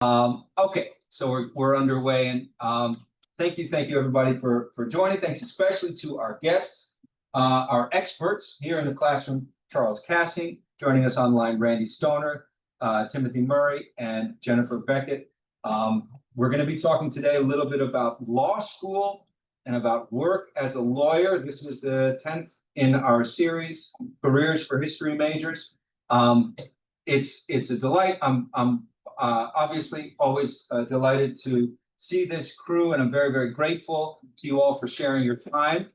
Okay, so we're underway, and thank you everybody for joining. Thanks especially to our guests, our experts here in the classroom, Charles Kassing, joining us online, Randi Stoner, Timothy Murray, and Jennifer Beckett. We're going to be talking today a little bit about law school and about work as a lawyer. This is the 10th in our series, Careers for History Majors. It's a delight. I'm obviously always delighted to see this crew, and I'm very grateful to you all for sharing your time.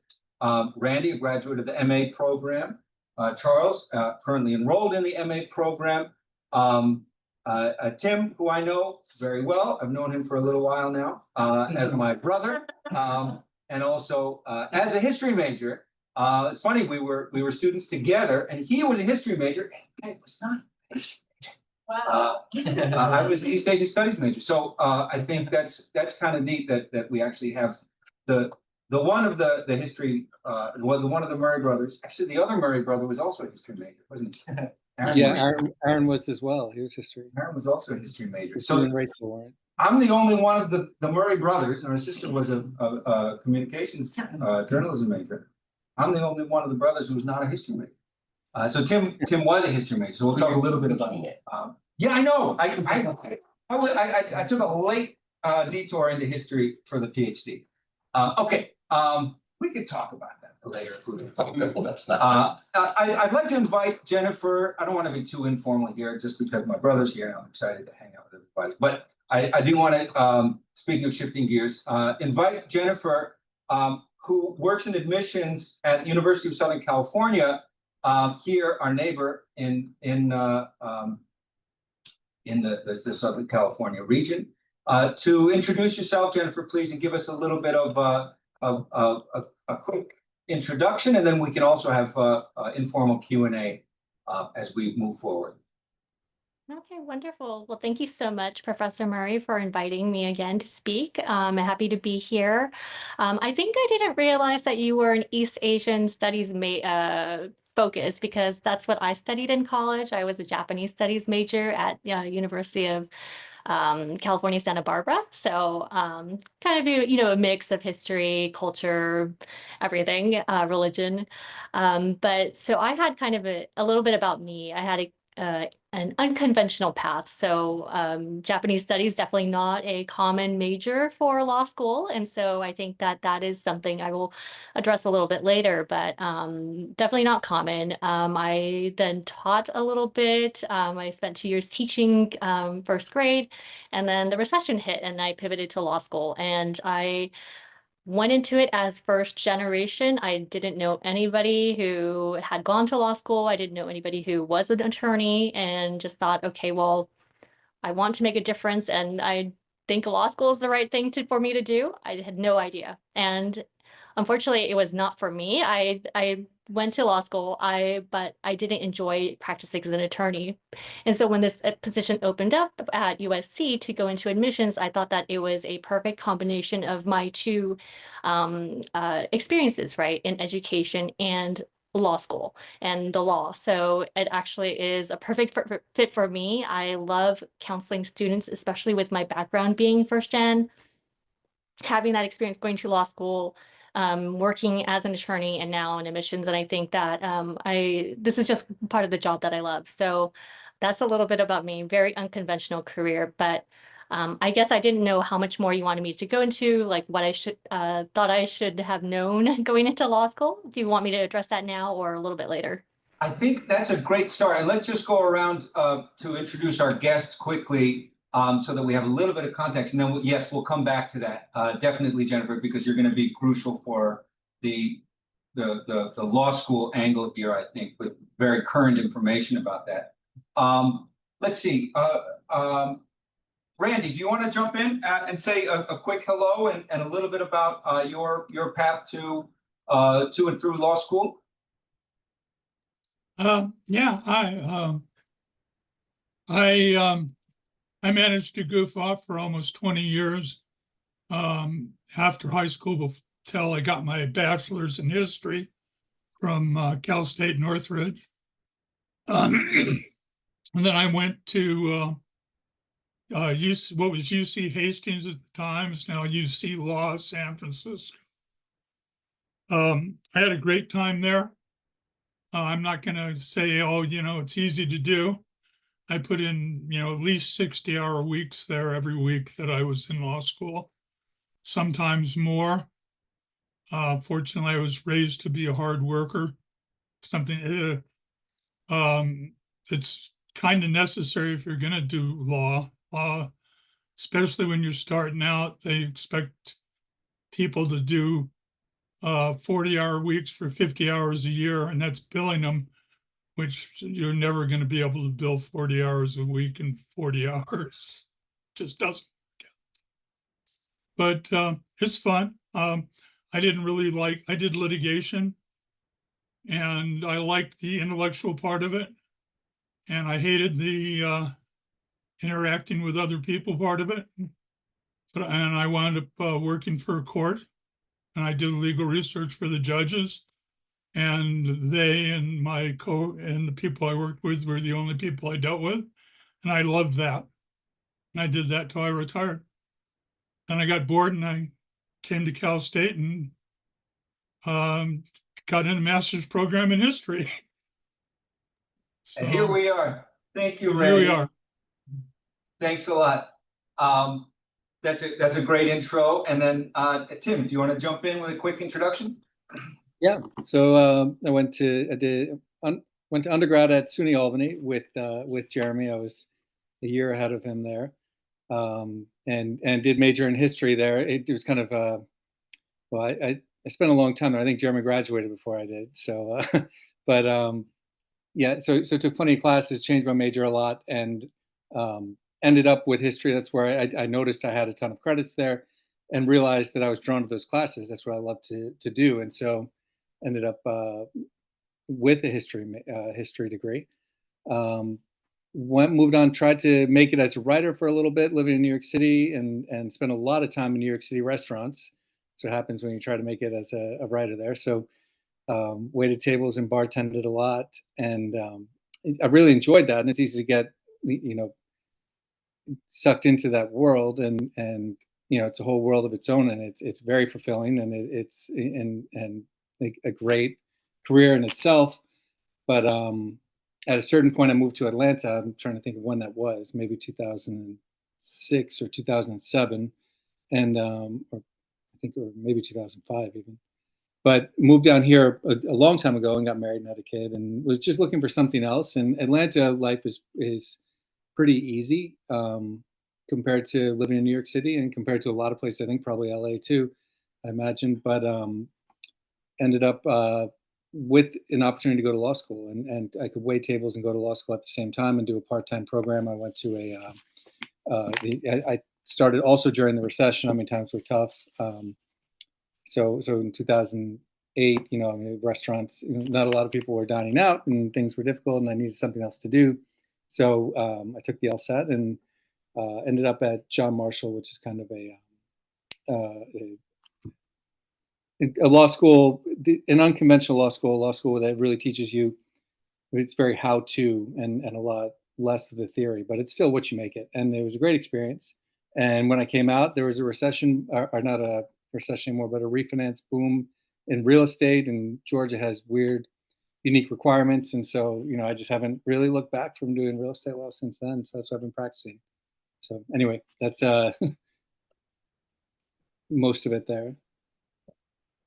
Randi, a graduate of the MA program. Charles, currently enrolled in the MA program. Tim, who I know very well, I've known him for a little while now, as my brother, and also as a history major. It's funny, we were students together, and he was a history major, and I was not a history major. Wow. I was an East Asian Studies major, so I think that's kind of neat that we actually have the one of the history, the one of the Murray brothers. Actually, the other Murray brother was also a history major, wasn't he? Aaron was as well. He was history. Aaron was also a history major. So Rachel, I'm the only one of the Murray brothers, and our sister was a communications journalism major. I'm the only one of the brothers who's not a history major. So Tim was a history major. So we'll talk a little bit about it. Yeah, I know. I took a late detour into history for the PhD. Okay, we could talk about that later. Well, that's not. I'd like to invite Jennifer. I don't want to be too informal here, just because my brother's here and I'm excited to hang out with everybody. But I do want to, speaking of shifting gears, invite Jennifer, who works in admissions at the University of Southern California, here, our neighbor in the Southern California region. To introduce yourself, Jennifer, please, and give us a little bit of a quick introduction, and then we can also have informal Q&A as we move forward. Okay, wonderful. Well, thank you so much, Professor Murray, for inviting me again to speak. I'm happy to be here. I think I didn't realize that you were an East Asian Studies focus, because that's what I studied in college. I was a Japanese Studies major at University of California, Santa Barbara. So kind of, a mix of history, culture, everything, religion. But so I had kind of a little bit about me. I had an unconventional path. So Japanese studies, definitely not a common major for law school. And so I think that is something I will address a little bit later, but definitely not common. I then taught a little bit. I spent 2 years teaching first grade, and then the recession hit and I pivoted to law school, and I went into it as first generation. I didn't know anybody who had gone to law school. I didn't know anybody who was an attorney, and just thought, okay, well, I want to make a difference, and I think law school is the right thing for me to do. I had no idea. And unfortunately, it was not for me. I went to law school, but I didn't enjoy practicing as an attorney. And so when this position opened up at USC to go into admissions, I thought that it was a perfect combination of my two experiences, right, in education and law school and the law. So it actually is a perfect fit for me. I love counseling students, especially with my background being first gen, having that experience going to law school, working as an attorney, and now in admissions. And I think that this is just part of the job that I love. So that's a little bit about me. Very unconventional career, but I guess I didn't know how much more you wanted me to go into, like what I thought I should have known going into law school. Do you want me to address that now or a little bit later? I think that's a great start. And let's just go around to introduce our guests quickly, so that we have a little bit of context. And then, we'll come back to that. Definitely, Jennifer, because you're going to be crucial for the law school angle here, I think, with very current information about that. Let's see. Randi, do you want to jump in and say a quick hello and a little bit about your path to and through law school? I managed to goof off for almost 20 years after high school, until I got my bachelor's in history from Cal State Northridge. And then I went to what was UC Hastings at the time is now UC Law San Francisco. I had a great time there. I'm not going to say, oh, it's easy to do. I put in, at least 60-hour weeks there every week that I was in law school, sometimes more. Fortunately, I was raised to be a hard worker, something it's kind of necessary if you're going to do law, especially when you're starting out. They expect people to do 40-hour weeks for 50 hours a year, and that's billing them, which you're never going to be able to bill 40 hours a week in 40 hours. Just doesn't work out. But it's fun. I did litigation, and I liked the intellectual part of it, and I hated the interacting with other people part of it. And I wound up working for a court, and I did legal research for the judges, and they and and the people I worked with were the only people I dealt with, and I loved that. And I did that till I retired. Then I got bored, and I came to Cal State and got in a master's program in history. And here we are. Thank you, Ray. Here we are. Thanks a lot. That's a great intro. And then Tim, do you want to jump in with a quick introduction? Yeah. So I went to undergrad at SUNY Albany with Jeremy. I was a year ahead of him there, and did major in history there. It was kind of I spent a long time there. I think Jeremy graduated before I did. So, but yeah. So took plenty of classes, changed my major a lot, and ended up with history. That's where I noticed I had a ton of credits there, and realized that I was drawn to those classes. That's what I love to do, and so ended up with a history degree. Moved on, tried to make it as a writer for a little bit, living in New York City, and spent a lot of time in New York City restaurants. That's what happens when you try to make it as a writer there. So waited tables and bartended a lot, and I really enjoyed that. And it's easy to get sucked into that world, and it's a whole world of its own, and it's very fulfilling, and it's a great career in itself. But at a certain point, I moved to Atlanta. I'm trying to think of when that was, maybe 2006 or 2007, and or I think, or maybe 2005 even. But moved down here a long time ago and got married and had a kid, and was just looking for something else. And Atlanta life is pretty easy compared to living in New York City, and compared to a lot of places. I think probably LA too, I imagine. But ended up with an opportunity to go to law school, and I could wait tables and go to law school at the same time and do a part-time program. I went to I started also during the recession. I mean, times were tough. So in 2008, restaurants, not a lot of people were dining out, and things were difficult, and I needed something else to do. So I took the LSAT and ended up at John Marshall, which is kind of a law school, an unconventional law school that really teaches you. It's very how-to and a lot less of the theory, but it's still what you make it. And it was a great experience. And when I came out, there was a recession, or not a recession anymore, but a refinance boom in real estate. And Georgia has weird, unique requirements. And so, I just haven't really looked back from doing real estate law since then. So that's what I've been practicing. So anyway, that's most of it there.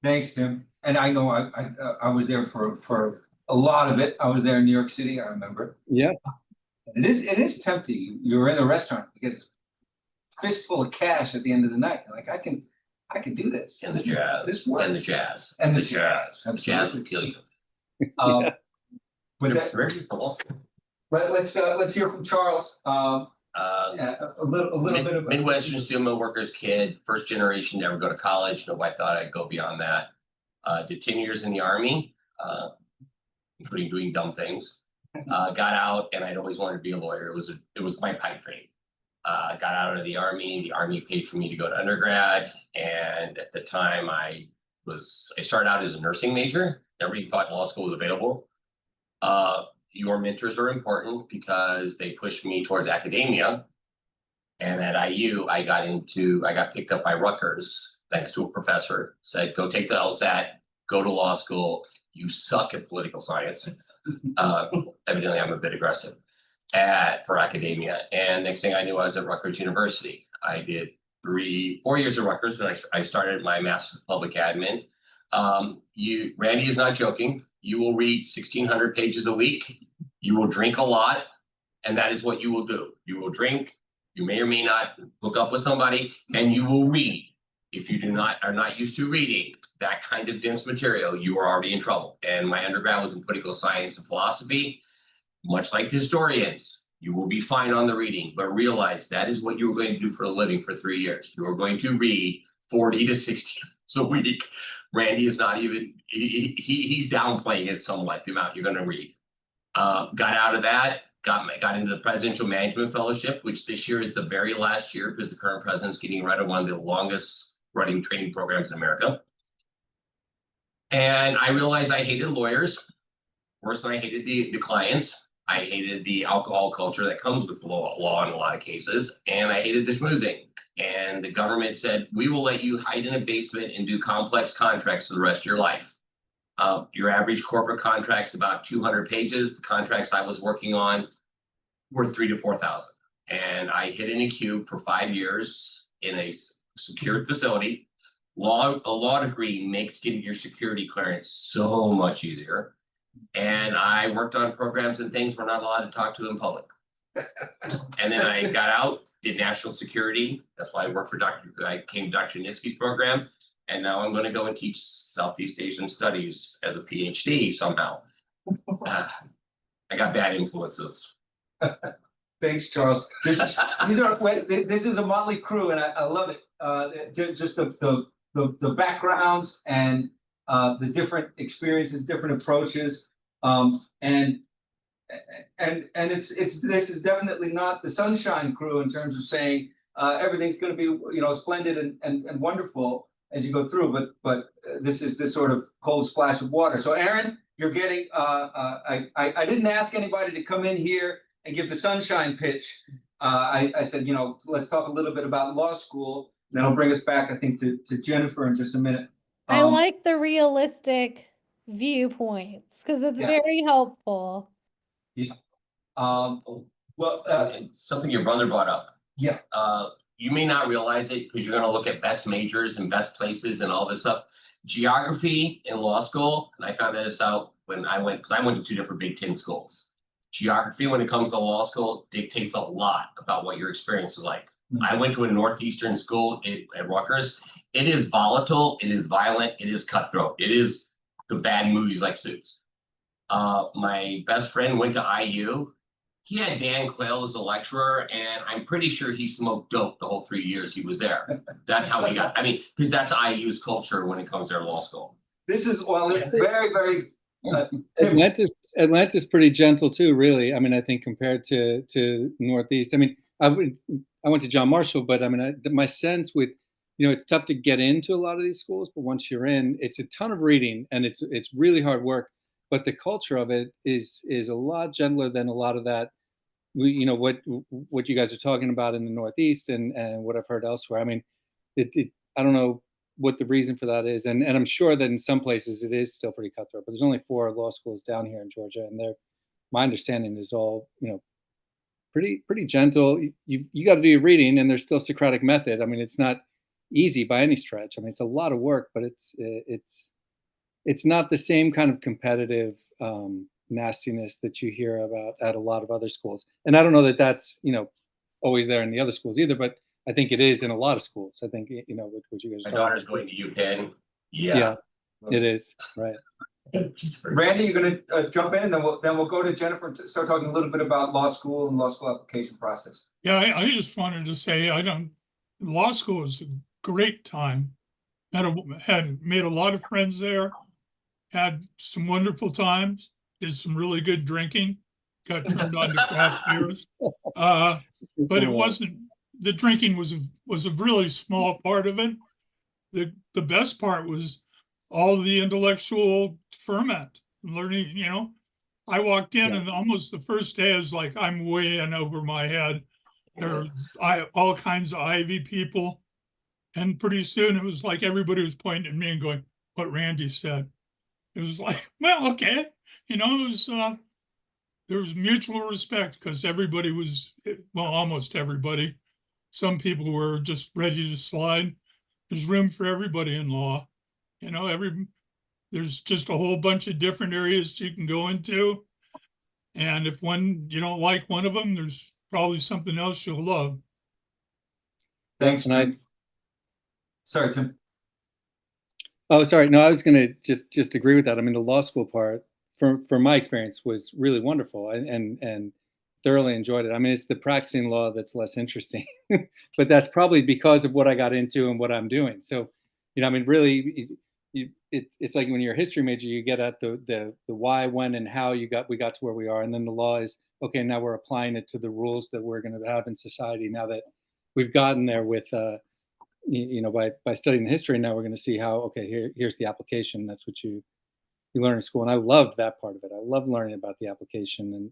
Thanks, Tim. And I know I was there for a lot of it. I was there in New York City, I remember. Yeah. It is tempting. You're in a restaurant, you get a fistful of cash at the end of the night. You're like, I can do this. And the jazz. This works. And the jazz. And the jazz. jazz. The jazz will kill you. With that, Ready for law school. let's hear from Charles. Yeah, a little bit of Midwestern steel mill worker's kid, first generation to ever go to college. Nobody thought I'd go beyond that. Did 10 years in the Army, including doing dumb things. Got out, and I'd always wanted to be a lawyer. It was my pipe dream. Got out of the Army. The Army paid for me to go to undergrad, and at the time I started out as a nursing major. Never even thought law school was available. Your mentors are important because they pushed me towards academia. And at IU, I got picked up by Rutgers, thanks to a professor, said, go take the LSAT, go to law school. You suck at political science. Evidently, I'm a bit aggressive for academia. And next thing I knew, I was at Rutgers University. I did 4 years at Rutgers when I started my master's of public admin. Randy is not joking. You will read 1,600 pages a week. You will drink a lot, and that is what you will do. You will drink. You may or may not hook up with somebody, and you will read. If you are not used to reading that kind of dense material, you are already in trouble. And my undergrad was in political science and philosophy. Much like the historians, you will be fine on the reading, but realize that is what you are going to do for a living for 3 years. You are going to read 40 to 60 a week. Randy is not even, he's downplaying it somewhat, the amount you're going to read. Got out of that, got into the Presidential Management Fellowship, which this year is the very last year because the current president's getting rid of one of the longest running training programs in America. And I realized I hated lawyers worse than I hated the clients. I hated the alcohol culture that comes with law in a lot of cases, and I hated the schmoozing. And the government said, we will let you hide in a basement and do complex contracts for the rest of your life. Your average corporate contract's about 200 pages. The contracts I was working on were 3,000 to 4,000. And I hid in a cube for 5 years in a secured facility. A law degree makes getting your security clearance so much easier. And I worked on programs and things we're not allowed to talk to in public. And then I got out, did national security. That's why I worked for I came to Dr. Niski's program. And now I'm going to go and teach Southeast Asian studies as a PhD somehow. I got bad influences. Thanks, Charles. This is a motley crew, and I love it. Just the backgrounds and the different experiences, different approaches, and it's this is definitely not the sunshine crew in terms of saying everything's going to be splendid and wonderful as you go through, but this is this sort of cold splash of water. So Aaron, you're getting I didn't ask anybody to come in here and give the sunshine pitch. I said, let's talk a little bit about law school. Then I'll bring us back, I think, to Jennifer in just a minute. I like the realistic viewpoints because it's very helpful. Yeah. Something your brother brought up. Yeah. You may not realize it because you're going to look at best majors and best places and all this stuff. Geography in law school, and I found this out when I went, because I went to 2 different Big Ten schools. Geography, when it comes to law school, dictates a lot about what your experience is like. Mm-hmm. I went to a Northeastern school at Rutgers. It is volatile, it is violent, it is cutthroat. It is the bad movies like Suits. My best friend went to IU. He had Dan Quayle as a lecturer, and I'm pretty sure he smoked dope the whole 3 years he was there. That's how he got, because that's IU's culture when it comes to their law school. This is, it's very, very... Atlanta's pretty gentle too, really. I think compared to Northeast. I went to John Marshall, but my sense with, it's tough to get into a lot of these schools, but once you're in, it's a ton of reading and it's really hard work. But the culture of it is a lot gentler than a lot of that. What you guys are talking about in the Northeast and what I've heard elsewhere. I don't know what the reason for that is, and I'm sure that in some places it is still pretty cutthroat. But there's only 4 law schools down here in Georgia, and my understanding is all pretty gentle. You got to do your reading, and there's still Socratic method. It's not easy by any stretch. It's a lot of work, but it's not the same kind of competitive nastiness that you hear about at a lot of other schools. And I don't know that that's always there in the other schools either, but I think it is in a lot of schools. I think what you guys. My daughter's going to UPenn. Yeah, it is right. Randy, you're going to jump in, and then we'll go to Jennifer and start talking a little bit about law school and law school application process. Yeah, I just wanted to say law school is a great time. Had made a lot of friends there. Had some wonderful times. Did some really good drinking. Got turned on to craft beers. But it wasn't. The drinking was a really small part of it. The best part was all the intellectual ferment, learning. I walked in and almost the first day I was like, I'm way in over my head. There are all kinds of Ivy people. And pretty soon it was like everybody was pointing at me and going, what Randy said. It was like, well, okay. You know, it was, there was mutual respect because everybody was, well, almost everybody. Some people were just ready to slide. There's room for everybody in law. You know, there's just a whole bunch of different areas you can go into. And if you don't like one of them, there's probably something else you'll love. Thanks. And Sorry, Tim. Oh, sorry. No, I was going to just agree with that. I mean, the law school part, from my experience, was really wonderful and thoroughly enjoyed it. I mean, it's the practicing law that's less interesting, but that's probably because of what I got into and what I'm doing. So, you know, I mean, really, it's like when you're a history major, you get at the why, when, and how we got to where we are, and then the law is okay. Now we're applying it to the rules that we're going to have in society. Now that we've gotten there with you know, by studying the history, now we're going to see how, okay, here's the application. That's what you learn in school. And I loved that part of it. I love learning about the application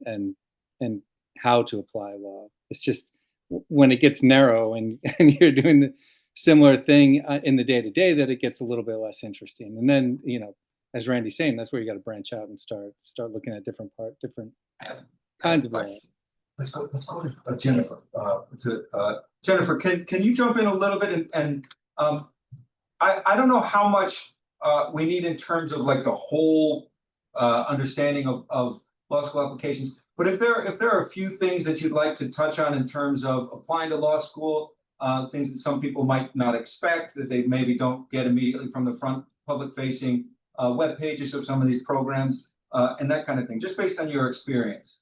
and how to apply law. It's just when it gets narrow and you're doing the similar thing in the day-to-day that it gets a little bit less interesting. And then, you know, as Randy's saying, that's where you got to branch out and start looking at different kinds of law. Let's go to Jennifer. Jennifer, can you jump in a little bit and I don't know how much we need in terms of like the whole understanding of law school applications, but if there are a few things that you'd like to touch on in terms of applying to law school, things that some people might not expect, that they maybe don't get immediately from the front public-facing web pages of some of these programs, and that kind of thing, just based on your experience.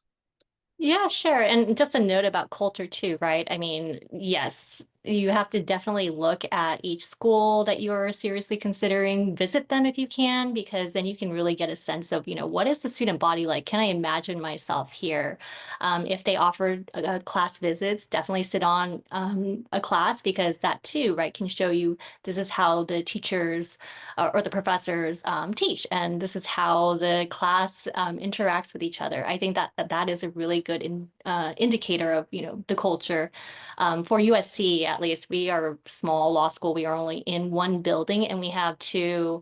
Yeah, sure. And just a note about culture too, right? I mean, yes, you have to definitely look at each school that you're seriously considering, visit them if you can, because then you can really get a sense of, you know, what is the student body like? Can I imagine myself here? If they offered class visits, definitely sit on a class, because that too, right, can show you this is how the teachers or the professors teach, and this is how the class interacts with each other. I think that is a really good indicator of, you know, the culture. For USC, at least, we are a small law school. We are only in one building, and we have two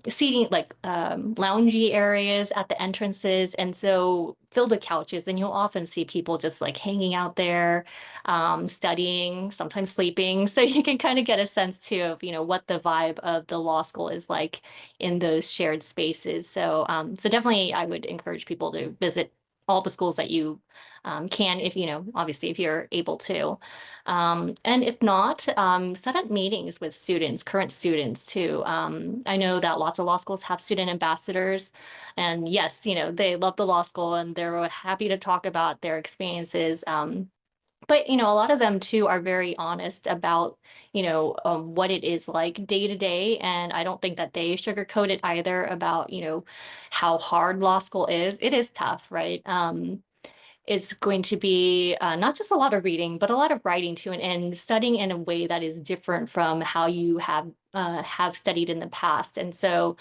seating, like loungy areas at the entrances, and so filled with couches, and you'll often see people just like hanging out there, studying, sometimes sleeping. So you can kind of get a sense too of, you know, what the vibe of the law school is like in those shared spaces. So so definitely I would encourage people to visit all the schools that you can, if, you know, obviously if you're able to. And if not, set up meetings with students, current students too. I know that lots of law schools have student ambassadors, and yes, you know, they love the law school and they're happy to talk about their experiences. But, you know, a lot of them too are very honest about, you know, what it is like day to day. And I don't think that they sugarcoat it either about, you know, how hard law school is. It is tough, right? It's going to be not just a lot of reading, but a lot of writing too, and studying in a way that is different from how you have studied in the past. And so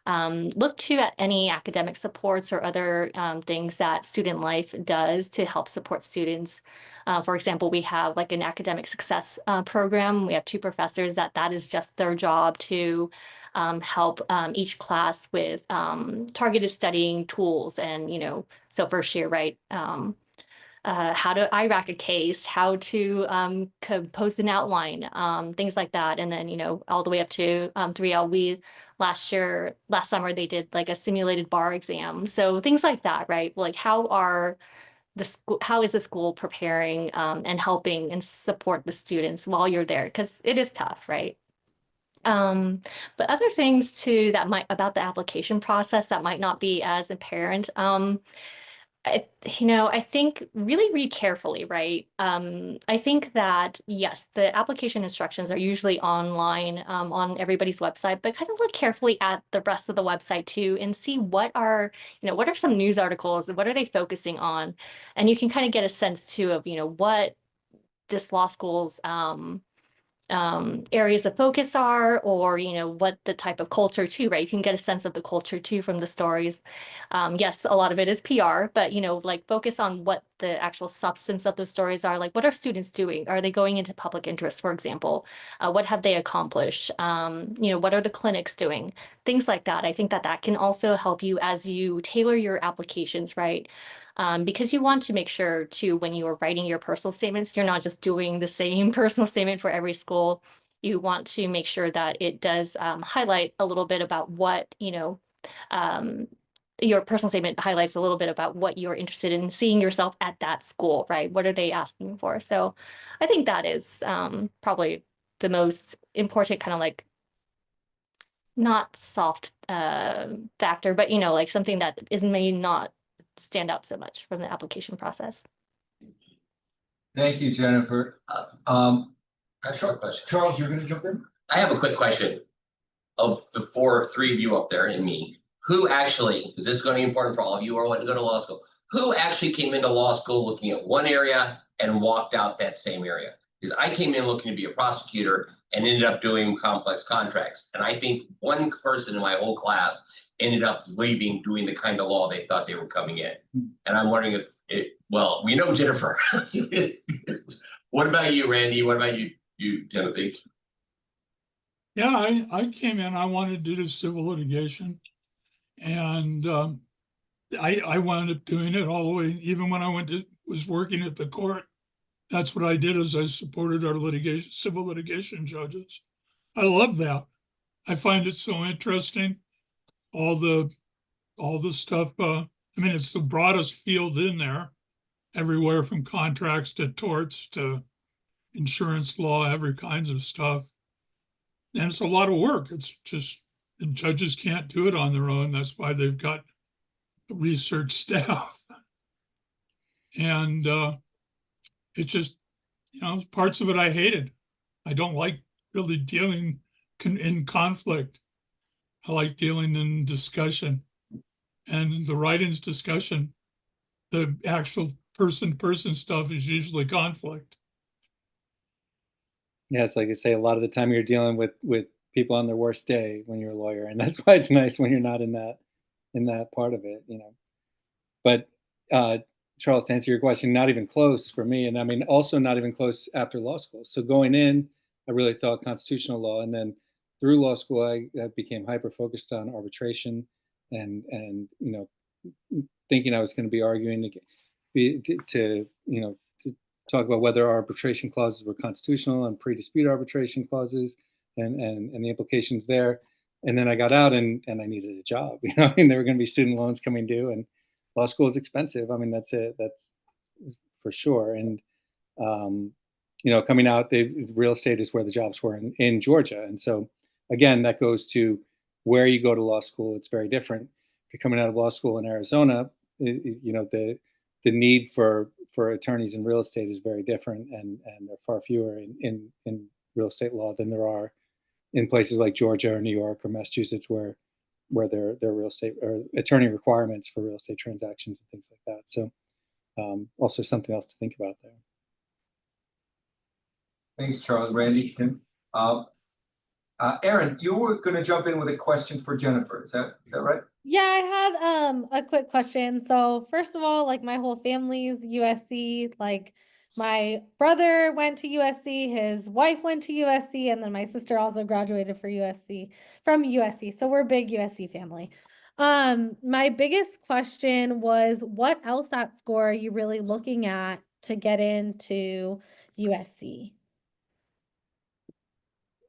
look to at any academic supports or other things that Student Life does to help support students. For example, we have like an academic success program. We have two professors that is just their job to help each class with targeted studying tools. And, you know, so first year, right? How to IRAC a case, how to compose an outline, things like that. And then, you know, all the way up to 3L. Last summer, they did like a simulated bar exam. So things like that, right? Like how is the school preparing and helping and support the students while you're there? Because it is tough, right? But other things too about the application process that might not be as apparent. I think really read carefully, right? I think that, yes, the application instructions are usually online on everybody's website, but kind of look carefully at the rest of the website too and see what are some news articles, what are they focusing on? And you can kind of get a sense too of, you know, what this law school's areas of focus are, or, you know, what the type of culture too, right? You can get a sense of the culture too from the stories. Yes, a lot of it is PR, but, you know, like focus on what the actual substance of those stories are. Like, what are students doing? Are they going into public interest, for example? What have they accomplished? You know, what are the clinics doing? Things like that. I think that that can also help you as you tailor your applications, right? Because you want to make sure too, when you are writing your personal statements, you're not just doing the same personal statement for every school. You want to make sure that it does highlight a little bit about what, you know, your personal statement highlights a little bit about what you're interested in seeing yourself at that school, right? What are they asking for? So I think that is probably the most important kind of like not soft factor, but, you know, like something that is may not stand out so much from the application process. Thank you, Jennifer. I have a short question. Charles, you're gonna jump in? I have a quick question. Of the three of you up there and me, who actually, is this going to be important for all of you who are wanting to go to law school? Who actually came into law school looking at one area and walked out that same area? Because I came in looking to be a prosecutor and ended up doing complex contracts. And I think one person in my whole class ended up leaving doing the kind of law they thought they were coming in. And I'm wondering if well, we know Jennifer. What about you, Randy? What about you, Timothy? Yeah, I came in, I wanted to do civil litigation. And I wound up doing it all the way, even when I was working at the court. That's what I did, is I supported our civil litigation judges. I love that. I find it so interesting. All the stuff, I mean, it's the broadest field in there, everywhere from contracts to torts to insurance law, every kinds of stuff. And it's a lot of work. It's just, and judges can't do it on their own. That's why they've got research staff. And it's just, you know, parts of it I hated. I don't like really dealing in conflict. I like dealing in discussion. And the write-ins discussion, the actual person-to-person stuff is usually conflict. Yeah, it's like I say, a lot of the time you're dealing with people on their worst day when you're a lawyer, and that's why it's nice when you're not in that part of it, you know. But Charles, to answer your question, not even close for me, and I mean also not even close after law school. So going in, I really thought constitutional law, and then through law school, I became hyper focused on arbitration, and you know, thinking I was going to be arguing to you know, to talk about whether arbitration clauses were constitutional and pre-dispute arbitration clauses and the implications there. And then I got out and I needed a job, you know, and there were going to be student loans coming due, and law school is expensive. I mean, that's for sure. And, you know, coming out, the real estate is where the jobs were in Georgia. And so again, that goes to where you go to law school. It's very different. If you're coming out of law school in Arizona, you know, the need for attorneys in real estate is very different, and there are far fewer in real estate law than there are in places like Georgia or New York or Massachusetts, where there are real estate or attorney requirements for real estate transactions and things like that. So also something else to think about there. Thanks, Charles. Randy, Tim. Erin, you were going to jump in with a question for Jennifer. Is that right? Yeah, I had a quick question. So first of all, like my whole family's USC. Like my brother went to USC, his wife went to USC, and then my sister also graduated from USC. So we're a big USC family. My biggest question was, what LSAT score are you really looking at to get into USC?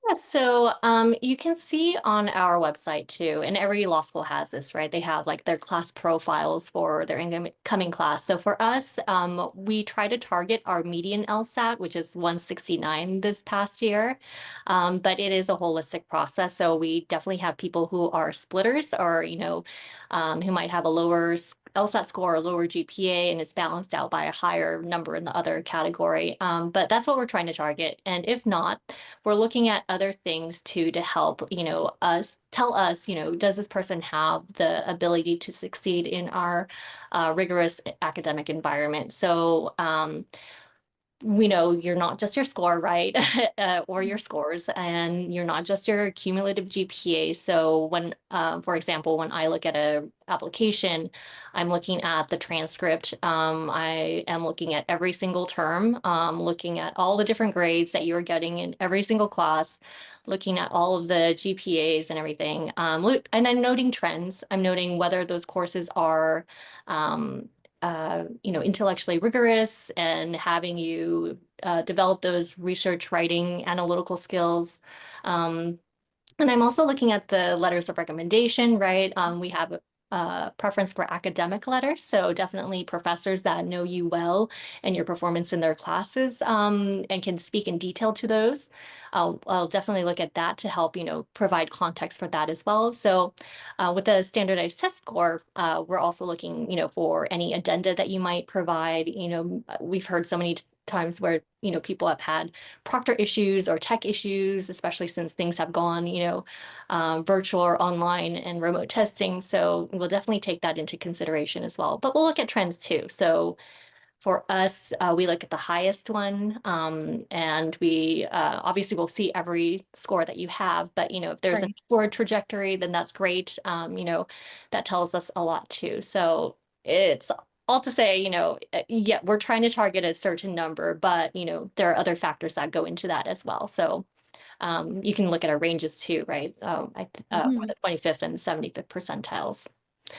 Yeah, so you can see on our website too, and every law school has this, right? They have like their class profiles for their incoming class. So for us, we try to target our median LSAT, which is 169 this past year, but it is a holistic process. So we definitely have people who are splitters, or, you know, who might have a lower LSAT score or lower GPA, and it's balanced out by a higher number in the other category. But that's what we're trying to target. And if not, we're looking at other things too to help, you know, tell us, you know, does this person have the ability to succeed in our rigorous academic environment? So we know you're not just your score, right? Or your scores, and you're not just your cumulative GPA. So when, for example, when I look at a application, I'm looking at the transcript. I am looking at every single term, looking at all the different grades that you're getting in every single class, looking at all of the GPAs and everything. And I'm noting trends. I'm noting whether those courses are, intellectually rigorous and having you develop those research, writing, analytical skills. And I'm also looking at the letters of recommendation, right? We have a preference for academic letters, so definitely professors that know you well and your performance in their classes, and can speak in detail to those. I'll definitely look at that to help, provide context for that as well. So with the standardized test score, we're also looking, for any addenda that you might provide. We've heard so many times where, people have had proctor issues or tech issues, especially since things have gone, virtual or online and remote testing. So we'll definitely take that into consideration as well. But we'll look at trends too. So for us, we look at the highest one, and we obviously will see every score that you have. But if there's a forward trajectory, then that's great. That tells us a lot too. So it's all to say, yeah, we're trying to target a certain number, but there are other factors that go into that as well. So you can look at our ranges too, right? For the 25th and 75th percentiles.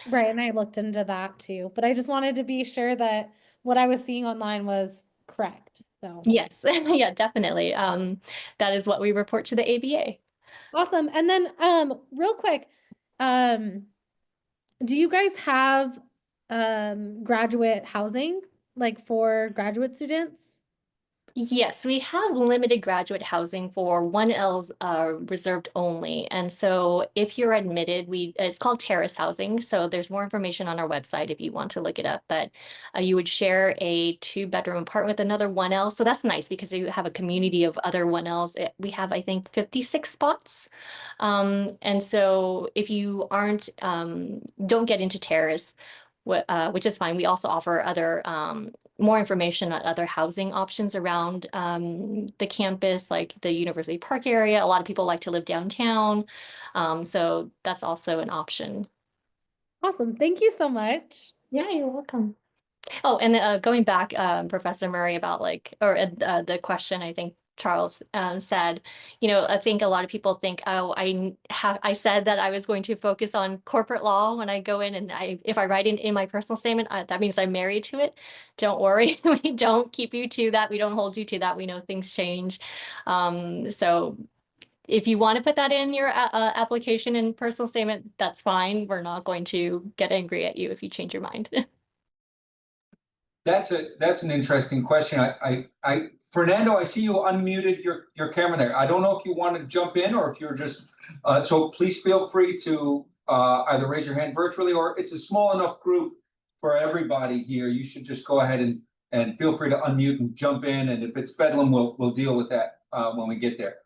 Right, and I looked into that too, but I just wanted to be sure that what I was seeing online was correct. So Yes, yeah, definitely. That is what we report to the ABA. awesome. And then real quick, do you guys have graduate housing like for graduate students? Yes, we have limited graduate housing for 1Ls reserved only. And so if you're admitted, it's called terrace housing. So there's more information on our website if you want to look it up. But you would share a 2-bedroom apartment with another 1L. So that's nice because you have a community of other 1Ls. We have, I think, 56 spots. And so if you don't get into terrace, which is fine. We also offer other more information on other housing options around the campus, like the University Park area. A lot of people like to live downtown. So that's also an option. Awesome. Thank you so much. Yeah, you're welcome. Oh, and going back, Professor Murray, about the question, I think Charles said, I think a lot of people think, oh, I said that I was going to focus on corporate law when I go in, and if I write in my personal statement, that means I'm married to it. Don't worry, we don't keep you to that. We don't hold you to that. We know things change. So if you want to put that in your application and personal statement, that's fine. We're not going to get angry at you if you change your mind. That's an interesting question. Fernando, I see you unmuted your camera there. I don't know if you want to jump in or if you're just, so please feel free to either raise your hand virtually, or it's a small enough group for everybody here. You should just go ahead and feel free to unmute and jump in. And if it's Bedlam, we'll deal with that when we get there.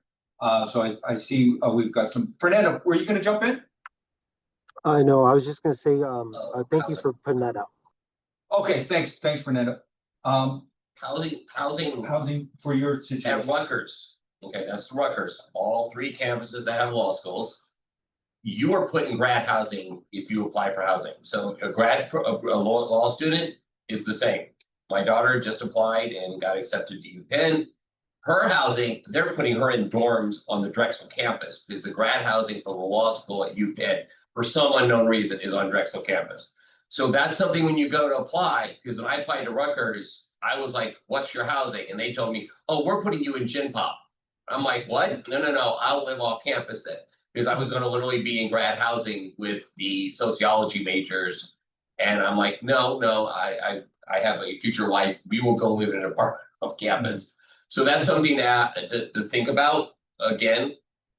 So I see we've got some. Fernando, were you going to jump in? No, I was just going to say thank you for putting that out. Okay, thanks, Fernando. Housing for your situation. at Rutgers. Okay, that's Rutgers. All 3 campuses that have law schools. You are put in grad housing if you apply for housing. So a law student is the same. My daughter just applied and got accepted to UPenn. Her housing, they're putting her in dorms on the Drexel campus because the grad housing for the law school at UPenn, for some unknown reason, is on Drexel campus. So that's something when you go to apply, because when I applied to Rutgers, I was like, what's your housing? And they told me, oh, we're putting you in Gin Pop. I'm like, what? No, I'll live off campus then. Because I was going to literally be in grad housing with the sociology majors. And I'm like, no, I have a future wife. We will go live in an apartment off campus. So that's something to think about. Again,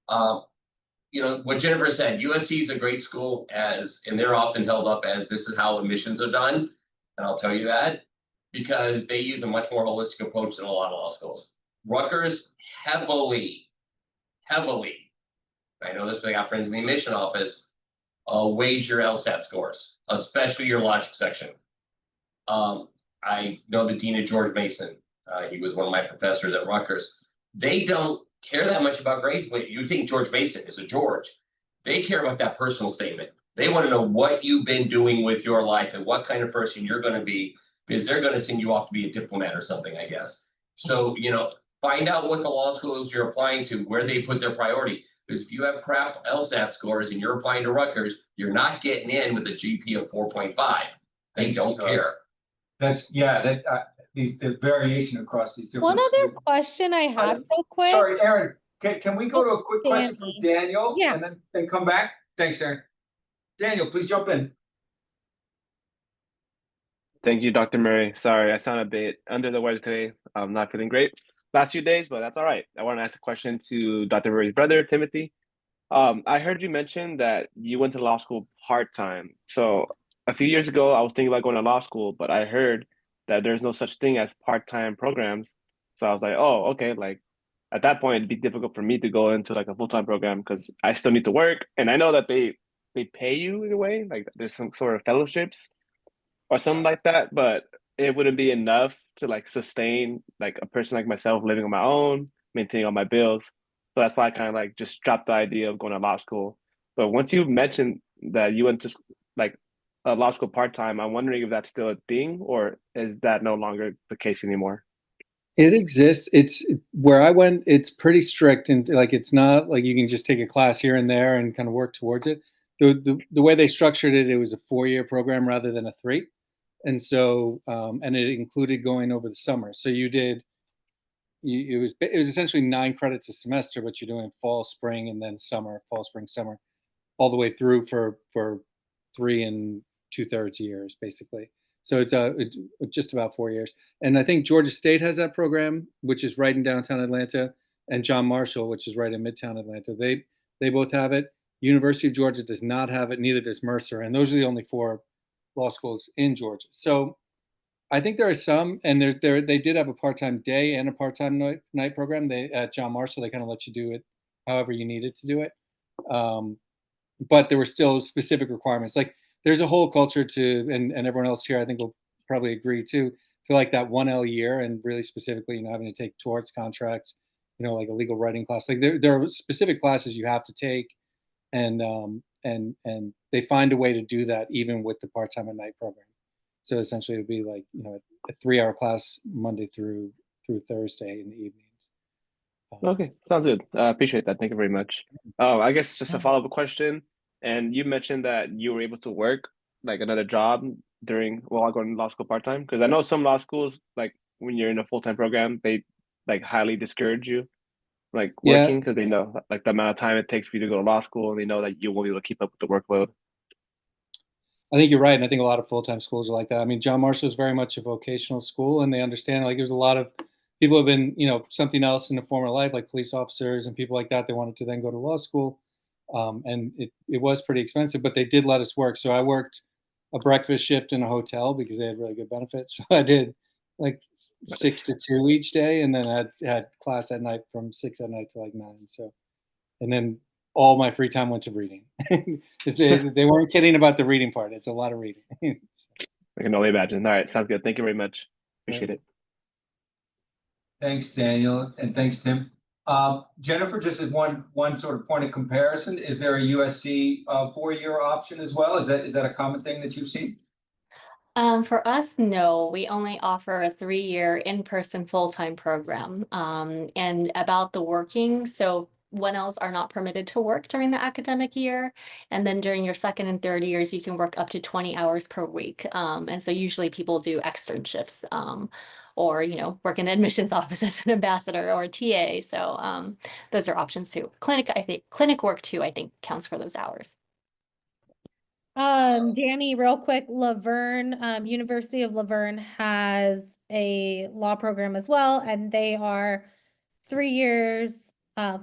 what Jennifer said, USC is a great school and they're often held up as this is how admissions are done. And I'll tell you that because they use a much more holistic approach than a lot of law schools. Rutgers heavily, I know this, but I got friends in the admission office, weighs your LSAT scores, especially your logic section. I know the dean of George Mason He was one of my professors at Rutgers. They don't care that much about grades, but you think George Mason is a George. They care about that personal statement. They want to know what you've been doing with your life and what kind of person you're going to be, because they're going to send you off to be a diplomat or something, I guess. So, find out what the law schools you're applying to, where they put their priority. Because if you have crap LSAT scores and you're applying to Rutgers, you're not getting in with a GP of 4.5. They don't care. That's, the variation across these different. One other schools. question I had real quick. Sorry, Aaron, can we go to a quick question from Daniel? Yeah. And then come back? Thanks, Aaron. Daniel, please jump in. Thank you, Dr. Murray. Sorry, I sound a bit under the weather today. I'm not feeling great last few days, but that's all right. I want to ask a question to Dr. Murray's brother, Timothy. I heard you mention that you went to law school part-time. So a few years ago, I was thinking about going to law school, but I heard that there's no such thing as part-time programs. So I was like, oh, okay. Like at that point, it'd be difficult for me to go into like a full-time program because I still need to work. And I know that they pay you in a way, like there's some sort of fellowships or something like that, but it wouldn't be enough to like sustain like a person like myself living on my own, maintaining all my bills. So that's why I kind of like just dropped the idea of going to law school. But once you mentioned that you went to like a law school part-time, I'm wondering if that's still a thing or is that no longer the case anymore? It exists. It's where I went, it's pretty strict, and like it's not like you can just take a class here and there and kind of work towards it. The way they structured it, it was a 4-year program rather than a 3. And so and it included going over the summer. So it was essentially 9 credits a semester, but you're doing fall, spring, and then summer, fall, spring, summer, all the way through for 3 2/3 years, basically. So it's just about 4 years. And I think Georgia State has that program, which is right in downtown Atlanta, and John Marshall, which is right in midtown Atlanta. They both have it. University of Georgia does not have it, neither does Mercer. And those are the only 4 law schools in Georgia. So I think there are some, and they did have a part-time day and a part-time night program. At John Marshall, they kind of let you do it however you needed to do it. But there were still specific requirements. Like there's a whole culture to, and everyone else here I think will probably agree to like that 1L year, and really specifically, having to take torts contracts, like a legal writing class. Like there are specific classes you have to take, and they find a way to do that even with the part-time and night program. So essentially, it would be like a 3-hour class Monday through Thursday in the evenings. Okay, sounds good. I appreciate that. Thank you very much. I guess just a follow-up question. And you mentioned that you were able to work like another job while going to law school part-time. Because I know some law schools, like when you're in a full-time program, they like highly discourage you like working because they know like the amount of time it takes for you to go to law school, and they know that you won't be able to keep up with the workload. I think you're right, and I think a lot of full-time schools are like that. I mean, John Marshall is very much a vocational school, and they understand like there's a lot of people have been, something else in a former life, like police officers and people like that. They wanted to then go to law school, and it was pretty expensive, but they did let us work. So I worked a breakfast shift in a hotel because they had really good benefits. So I did like 6 to 2 each day, and then I had class at night from 6 at night to like 9. So, and then all my free time went to reading. They weren't kidding about the reading part. It's a lot of reading. I can only imagine. All right, sounds good. Thank you very much. Appreciate it. Thanks, Daniel, and thanks, Tim. Jennifer, just as one sort of point of comparison, is there a USC 4-year option as well? Is that a common thing that you've seen? For us, no, we only offer a 3-year in-person full-time program. And about the working, so 1Ls are not permitted to work during the academic year. And then during your 2nd and 3rd years, you can work up to 20 hours per week. And so usually people do externships, or, work in the admissions office as an ambassador or a TA. So those are options too. Clinic work too, I think counts for those hours. Danny, real quick, Laverne, University of Laverne has a law program as well, and they are 3 years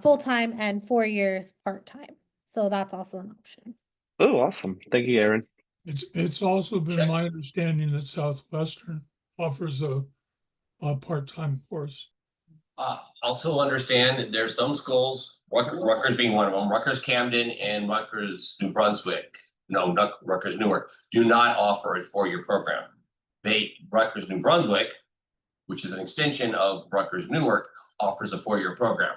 full-time and 4 years part-time. So that's also an option. Oh, awesome. Thank you, Aaron. It's also been my understanding that Southwestern offers a part-time course. Also understand there's some schools, Rutgers being one of them, Rutgers Camden and Rutgers New Brunswick. No, not Rutgers Newark, do not offer a 4-year program. Rutgers New Brunswick, which is an extension of Rutgers Newark, offers a 4-year program.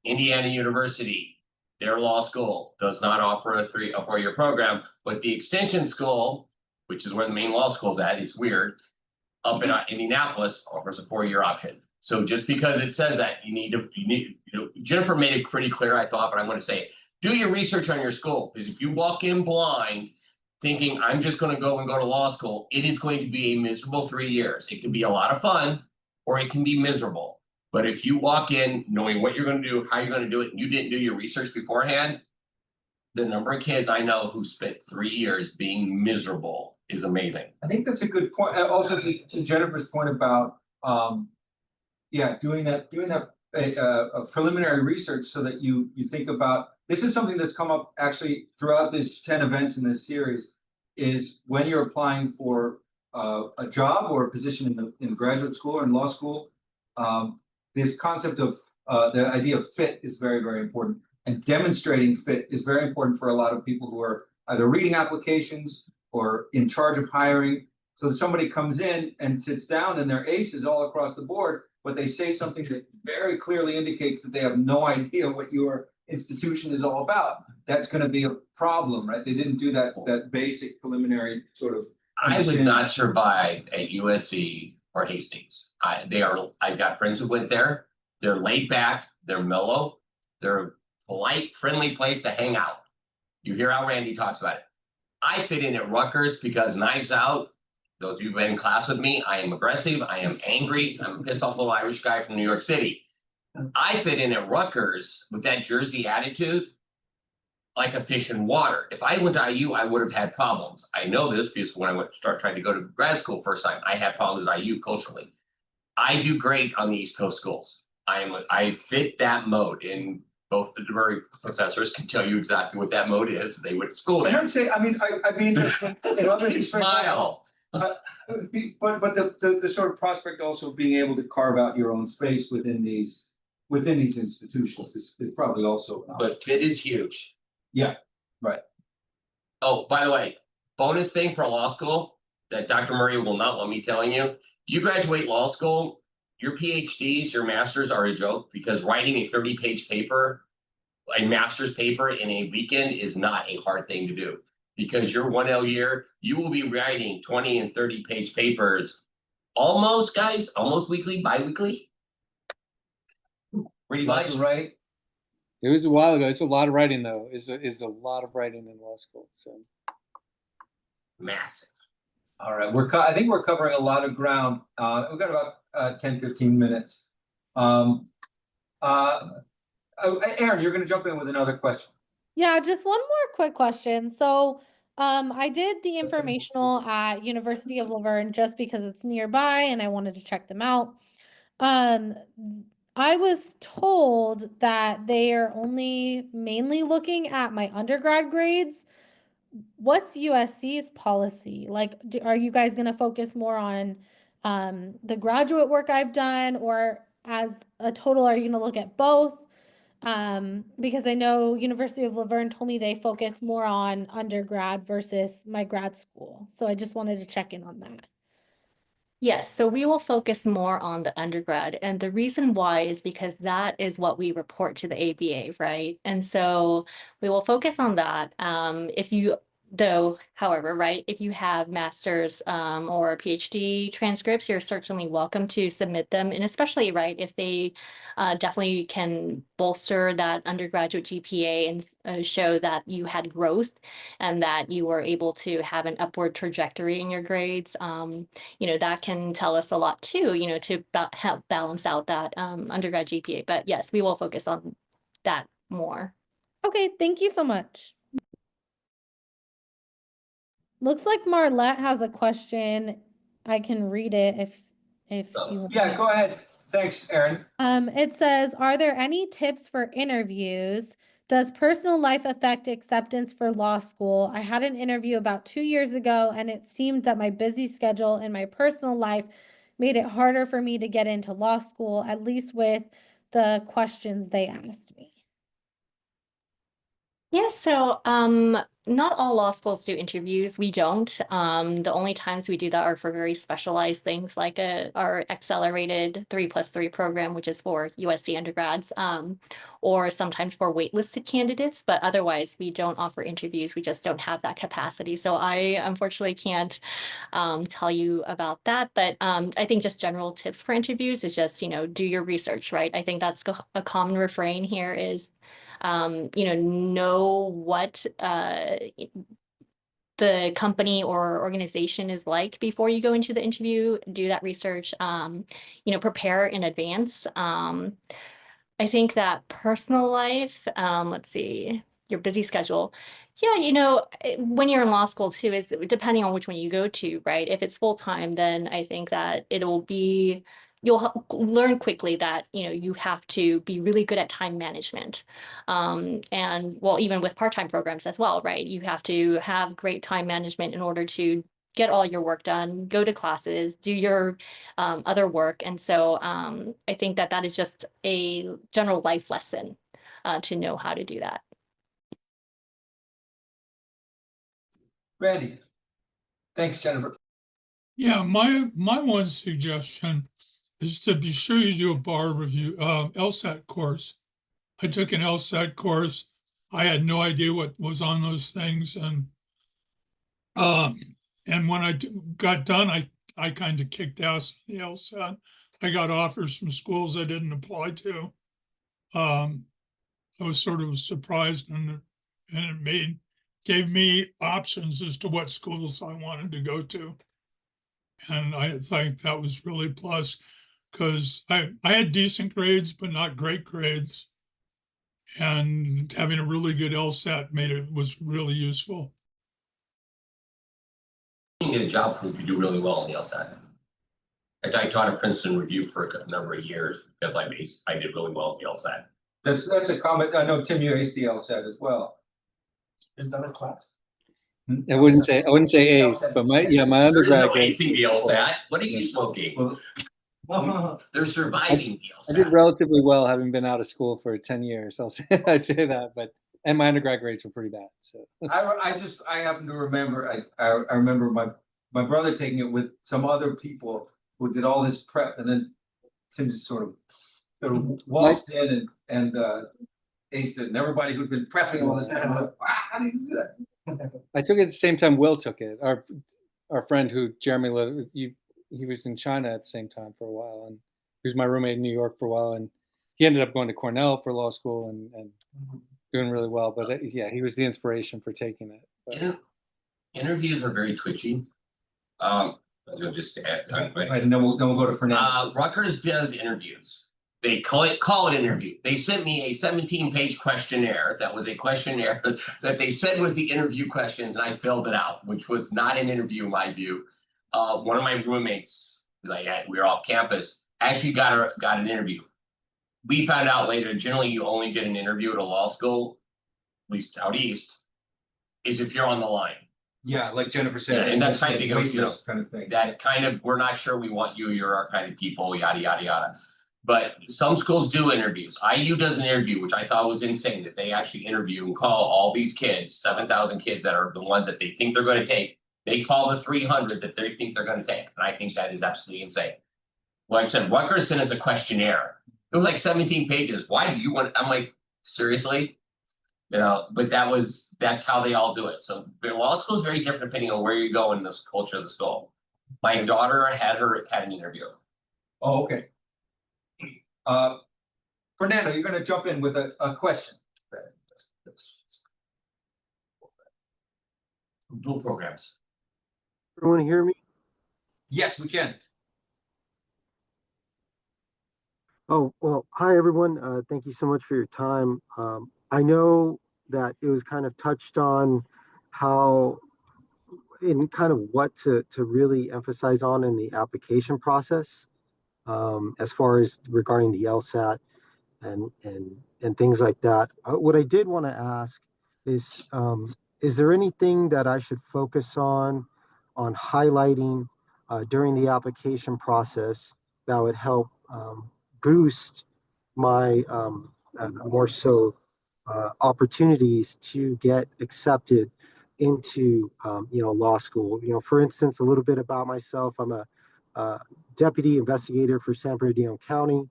Indiana University, their law school, does not offer a 4-year program, but the extension school, which is where the main law school is at, it's weird, up in Indianapolis, offers a 4-year option. So just because it says that, Jennifer made it pretty clear, I thought, but I'm going to say, do your research on your school, because if you walk in blind, thinking I'm just going to go to law school, it is going to be a miserable 3 years. It can be a lot of fun, or it can be miserable. But if you walk in knowing what you're going to do, how you're going to do it, and you didn't do your research beforehand, the number of kids I know who spent 3 years being miserable is amazing. I think that's a good point. Also to Jennifer's point about, doing that preliminary research so that you think about, this is something that's come up actually throughout this 10 events in this series, is when you're applying for a job or a position in graduate school or in law school, this concept of the idea of fit is very, very important. And demonstrating fit is very important for a lot of people who are either reading applications or in charge of hiring. So that somebody comes in and sits down and their aces all across the board, but they say something that very clearly indicates that they have no idea what your institution is all about. That's going to be a problem, right? They didn't do that basic preliminary sort of. I would not survive at USC or Hastings. I've got friends who went there. They're laid back, they're mellow, they're a polite, friendly place to hang out. You hear how Randi talks about it. I fit in at Rutgers because Knives Out, those of you who've been in class with me, I am aggressive, I am angry, I'm a pissed off little Irish guy from New York City. I fit in at Rutgers with that Jersey attitude like a fish in water. If I went to IU, I would have had problems. I know this because when I trying to go to grad school first time, I had problems at IU culturally. I do great on the East Coast schools. I fit that mode, and both the DeMurray professors can tell you exactly what that mode is. They went to school there. I don't say. I mean, I'd be interested in others. You smile. But the sort of prospect also of being able to carve out your own space within these institutions is probably also. But fit is huge. Yeah, right. Oh, by the way, bonus thing for law school that Dr. Murray will not want me telling you. You graduate law school, your PhDs, your masters are a joke, because writing a 30-page paper, a master's paper in a weekend is not a hard thing to do. Because your 1L year, you will be writing 20 and 30-page papers almost weekly, bi-weekly. Pretty much. Lots of writing. It was a while ago. It's a lot of writing, though. Is a lot of writing in law school. So massive. All right, I think we're covering a lot of ground. We've got about 10-15 minutes. Aaron, you're going to jump in with another question. Yeah, just one more quick question. So I did the informational at University of Laverne just because it's nearby and I wanted to check them out. I was told that they are only mainly looking at my undergrad grades. What's USC's policy? Like, are you guys going to focus more on the graduate work I've done, or as a total, are you going to look at both? Because I know University of Laverne told me they focus more on undergrad versus my grad school. So I just wanted to check in on that. Yes, so we will focus more on the undergrad. And the reason why is because that is what we report to the ABA, right? And so we will focus on that. However, right, if you have master's or PhD transcripts, you're certainly welcome to submit them. And especially, right, if they definitely can bolster that undergraduate GPA and show that you had growth and that you were able to have an upward trajectory in your grades, that can tell us a lot too, to help balance out that undergrad GPA. But yes, we will focus on that more. Okay, thank you so much. Looks like Marlette has a question. I can read it if you want. Yeah, go ahead. Thanks, Aaron. It says, are there any tips for interviews? Does personal life affect acceptance for law school? I had an interview about 2 years ago, and it seemed that my busy schedule and my personal life made it harder for me to get into law school, at least with the questions they asked me. Yeah, so not all law schools do interviews. We don't. The only times we do that are for very specialized things like our accelerated 3+3 program, which is for USC undergrads, or sometimes for waitlisted candidates. But otherwise, we don't offer interviews. We just don't have that capacity. So I unfortunately can't tell you about that. But I think just general tips for interviews is just, do your research, right? I think that's a common refrain here is, know what the company or organization is like before you go into the interview, do that research, prepare in advance. I think that personal life, let's see, your busy schedule. Yeah, when you're in law school too, is depending on which one you go to, right? If it's full-time, then I think that you'll learn quickly that, you have to be really good at time management. And well, even with part-time programs as well, right? You have to have great time management in order to get all your work done, go to classes, do your other work. And so I think that is just a general life lesson to know how to do that. Randy. Thanks, Jennifer. Yeah, my one suggestion is to be sure you do a bar review, LSAT course. I took an LSAT course. I had no idea what was on those things, and when I got done, I kind of kicked ass on the LSAT. I got offers from schools I didn't apply to. I was sort of surprised, and it gave me options as to what schools I wanted to go to. And I think that was really a plus, because I had decent grades, but not great grades. And having a really good LSAT was really useful. You can get a job if you do really well on the LSAT. I taught a Princeton review for a number of years because I did really well at the LSAT. That's a comment. I know, Tim, you aced the LSAT as well. Is that a class? I wouldn't say ace, but my undergrad grade. Acing the LSAT. What are you smoking? Well, they're surviving the LSAT. I did relatively well, having been out of school for 10 years. I'd say that, and my undergrad grades were pretty bad. So I happen to remember. I remember my brother taking it with some other people who did all this prep, and then Tim just sort of waltzed in and aced it, and everybody who'd been prepping all this time, like, wow, how do you do that? I took it at the same time Will took it. Our friend who Jeremy lived, he was in China at the same time for a while, and he was my roommate in New York for a while, and he ended up going to Cornell for law school and doing really well. But yeah, he was the inspiration for taking it. But. Interviews are very twitchy. Just add, and then we'll go to Fernando. Rutgers does interviews. They call it interview. They sent me a 17-page questionnaire. That was a questionnaire that they said was the interview questions, and I filled it out, which was not an interview in my view. One of my roommates, we were off campus, actually got an interview. We found out later, generally you only get an interview at a law school, at least out east, is if you're on the line. Yeah, like Jennifer said. Yeah, and that's kind of kind of thing. That kind of, we're not sure we want you, you're our kind of people, yada, yada, yada. But some schools do interviews. IU does an interview, which I thought was insane, that they actually interview and call all these kids, 7,000 kids that are the ones that they think they're going to take. They call the 300 that they think they're going to take. And I think that is absolutely insane. Like I said, Rutgers sent us a questionnaire. It was like 17 pages. Why do you want, I'm like, seriously? But that's how they all do it. So law school is very different depending on where you go in this culture of the school. My daughter had an interview. Oh, okay. Fernando, you're going to jump in with a question. Dual programs. Everyone hear me? Yes, we can. Oh, well, hi, everyone. Thank you so much for your time. I know that it was kind of touched on how and kind of what to really emphasize on in the application process, as far as regarding the LSAT and things like that. What I did want to ask is there anything that I should focus on highlighting during the application process that would help boost my more so opportunities to get accepted into law school. For instance, a little bit about myself. I'm a deputy investigator for San Bernardino County.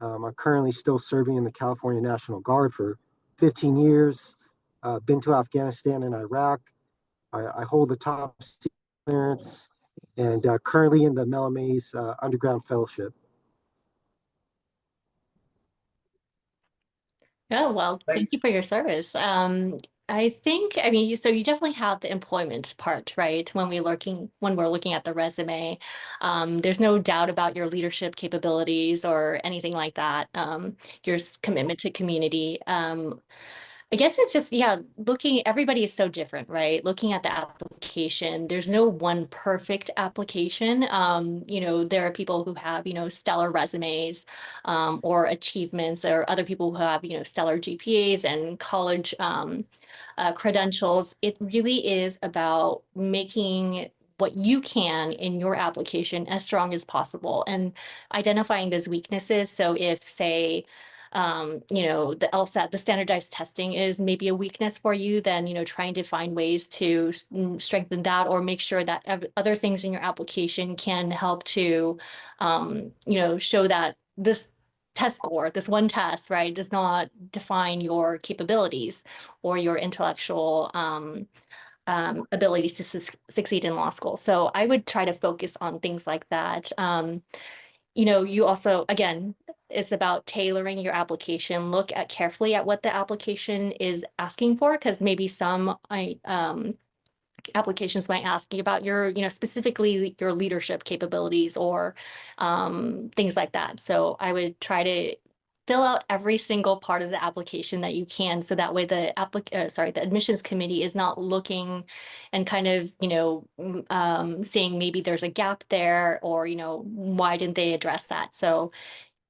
I'm currently still serving in the California National Guard for 15 years. Been to Afghanistan and Iraq. I hold the top secret clearance and currently in the Melamaze Underground Fellowship. Oh, well, thank you for your service. I think, I mean, so you definitely have the employment part, right? When we're looking at the resume, there's no doubt about your leadership capabilities or anything like that. Your commitment to community. I guess it's just, yeah, everybody is so different, right? Looking at the application, there's no one perfect application. There are people who have, stellar resumes, or achievements, or other people who have, stellar GPAs and college credentials. It really is about making what you can in your application as strong as possible and identifying those weaknesses. So if, say, the LSAT, the standardized testing is maybe a weakness for you, then, trying to find ways to strengthen that or make sure that other things in your application can help to, show that this test score, this one test, right, does not define your capabilities or your intellectual abilities to succeed in law school. So I would try to focus on things like that. You also, again, it's about tailoring your application. Look carefully at what the application is asking for, because maybe some applications might ask you about your, specifically your leadership capabilities or things like that. So I would try to fill out every single part of the application that you can, so that way the the admissions committee is not looking and kind of, seeing maybe there's a gap there, or, why didn't they address that? So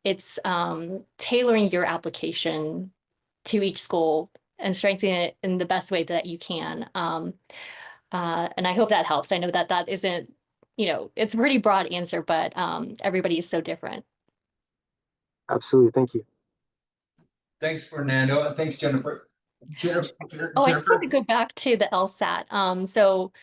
it's tailoring your application to each school and strengthening it in the best way that you can. And I hope that helps. I know that isn't, it's a pretty broad answer, but everybody is so different. Absolutely. Thank you. Thanks, Fernando, and thanks, Jennifer. Oh, I just want to go back to the LSAT. So